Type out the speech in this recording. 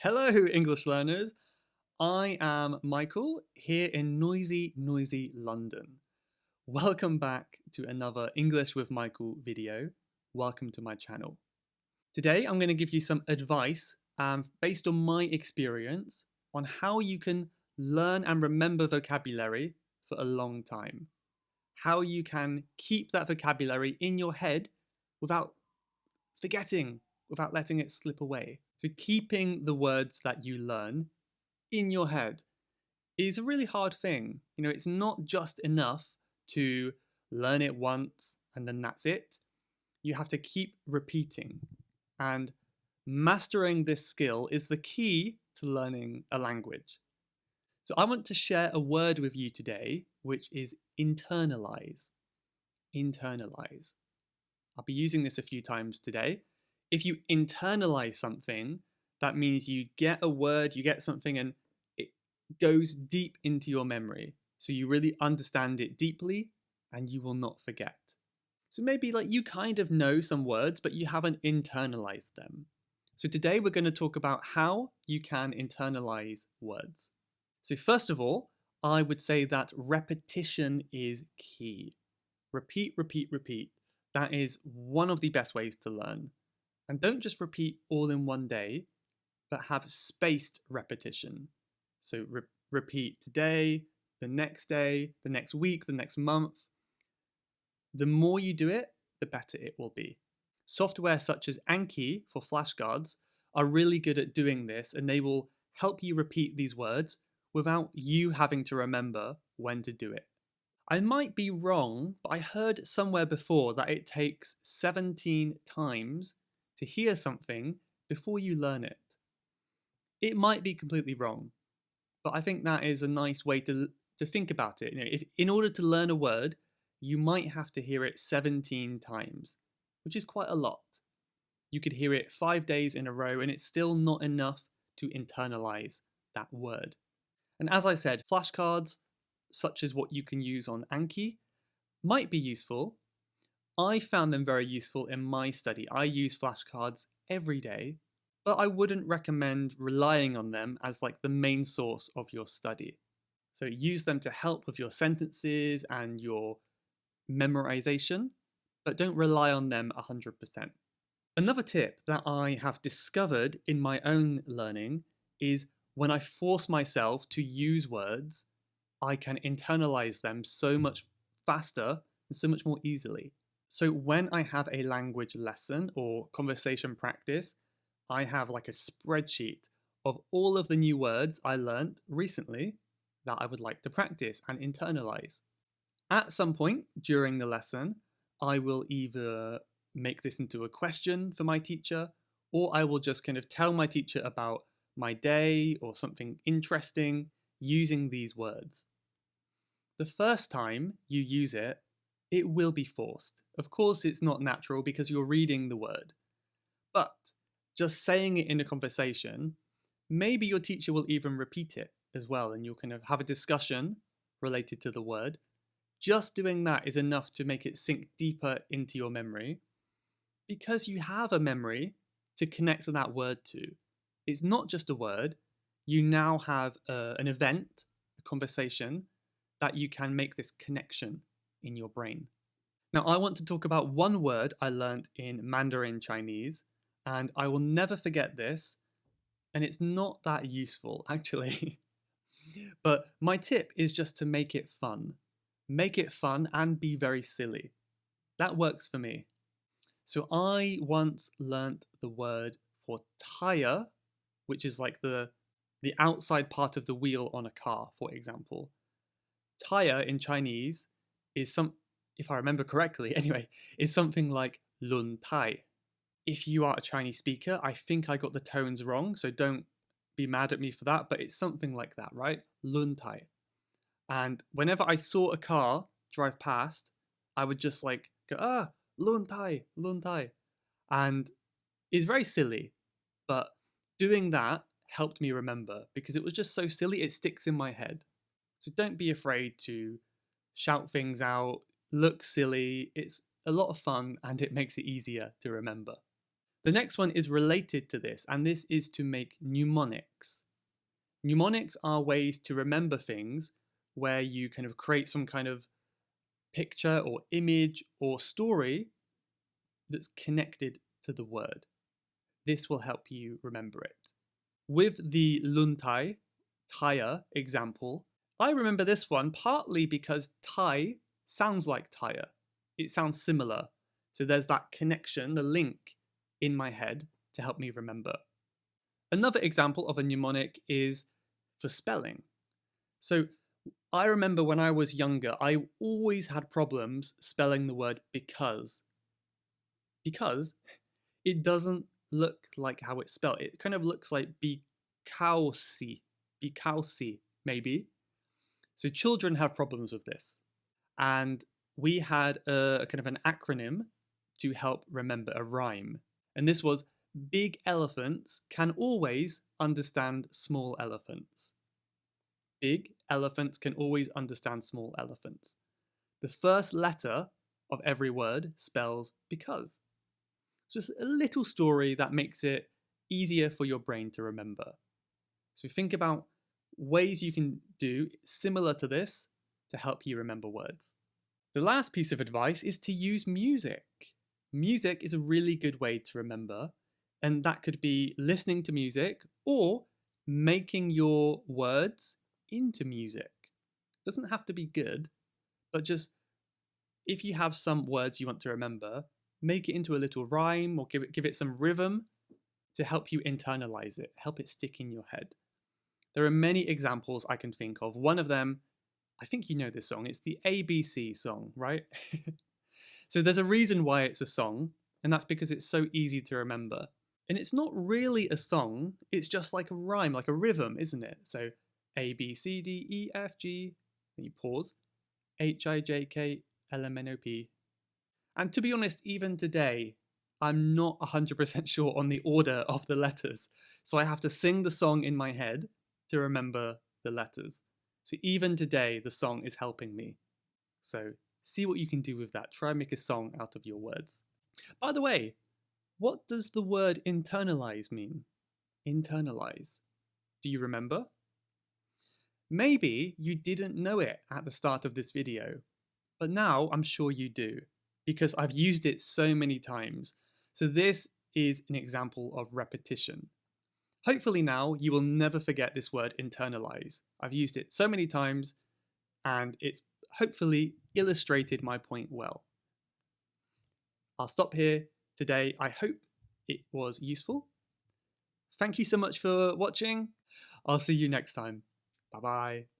Hello, English learners. I am Michael here in noisy London. Welcome back to another English with Michael video. Welcome to my channel. Today, I'm going to give you some advice based on my experience on how you can learn and remember vocabulary for a long time. How you can keep that vocabulary in your head without forgetting, without letting it slip away. So keeping the words that you learn in your head is a really hard thing. You know, it's not just enough to learn it once and then that's it. You have to keep repeating. And mastering this skill is the key to learning a language. So I want to share a word with you today, which is internalize. Internalize. I'll be using this a few times today. If you internalize something, that means you get a word, you get something, and it goes deep into your memory. So you really understand it deeply and you will not forget. So maybe like you kind of know some words, but you haven't internalized them. So today we're going to talk about how you can internalize words. So first of all, I would say that repetition is key. Repeat, repeat, repeat. That is one of the best ways to learn. And don't just repeat all in one day, but have spaced repetition. So repeat today, the next week, the next month. The more you do it, the better it will be. Software such as Anki for flashcards are really good at doing this, and they will help you repeat these words without you having to remember when to do it. I might be wrong, but I heard somewhere before that it takes 17 times to hear something before you learn it. It might be completely wrong, but I think that is a nice way to think about it. You know, if in order to learn a word, you might have to hear it 17 times, which is quite a lot. You could hear it 5 days in a row and it's still not enough to internalize that word. And as I said, flashcards, such as what you can use on Anki, might be useful. I found them very useful in my study. I use flashcards every day, but I wouldn't recommend relying on them as like the main source of your study. So use them to help with your sentences and your memorization, but don't rely on them 100%. Another tip that I have discovered in my own learning is when I force myself to use words, I can internalize them so much faster and so much more easily. So when I have a language lesson or conversation practice, I have like a spreadsheet of all of the new words I learned recently that I would like to practice and internalize. At some point during the lesson, I will either make this into a question for my teacher, or I will just kind of tell my teacher about my day or something interesting using these words. The first time you use it, it will be forced. Of course, it's not natural because you're reading the word. But just saying it in a conversation, maybe your teacher will even repeat it as well, and you'll kind of have a discussion related to the word. Just doing that is enough to make it sink deeper into your memory because you have a memory to connect to that word to. It's not just a word. You now have an event, a conversation, that you can make this connection in your brain. Now, I want to talk about one word I learned in Mandarin Chinese, and I will never forget this, and it's not that useful, actually. But my tip is just to make it fun. Make it fun and be very silly. That works for me. So I once learnt the word for tire, which is like the outside part of the wheel on a car, for example. Tire in Chinese is if I remember correctly anyway, is something like lun tai. If you are a Chinese speaker, I think I got the tones wrong, so don't be mad at me for that, but it's something like that, right? Lun tai. And whenever I saw a car drive past, I would just like go, lun tai, lun tai. And it's very silly, but doing that helped me remember because it was just so silly, it sticks in my head. So don't be afraid to shout things out, look silly. It's a lot of fun and it makes it easier to remember. The next one is related to this, and this is to make mnemonics. Mnemonics are ways to remember things where you kind of create some kind of picture or image or story that's connected to the word. This will help you remember it. With the luntai, tire example, I remember this one partly because tie sounds like tire. It sounds similar. So there's that connection, the link in my head to help me remember. Another example of a mnemonic is for spelling. So I remember when I was younger, I always had problems spelling the word because it doesn't look like how it's spelled. It kind of looks like bikausi, maybe. So children have problems with this. And we had a kind of an acronym to help remember a rhyme. And this was big elephants can always understand small elephants. Big elephants can always understand small elephants. The first letter of every word spells because. It's just a little story that makes it easier for your brain to remember. So think about ways you can do similar to this to help you remember words. The last piece of advice is to use music. Music is a really good way to remember, and that could be listening to music or making your words into music. It doesn't have to be good, but just if you have some words you want to remember, make it into a little rhyme or give it some rhythm to help you internalize it, help it stick in your head. There are many examples I can think of. One of them, I think you know this song, it's the ABC song, right? So there's a reason why it's a song, and that's because it's so easy to remember. And it's not really a song, it's just like a rhyme, like a rhythm, isn't it? So A, B, C, D, E, F, G, then you pause, H, I, J, K, L, M, N, O, P. And to be honest, even today, I'm not 100% sure on the order of the letters. So I have to sing the song in my head to remember the letters. So even today, the song is helping me. So see what you can do with that. Try and make a song out of your words. By the way, what does the word internalize mean? Internalize. Do you remember? Maybe you didn't know it at the start of this video, but now I'm sure you do, because I've used it so many times. So this is an example of repetition. Hopefully now you will never forget this word internalize. I've used it so many times and it's hopefully illustrated my point well. I'll stop here today. I hope it was useful. Thank you so much for watching. I'll see you next time. Bye bye.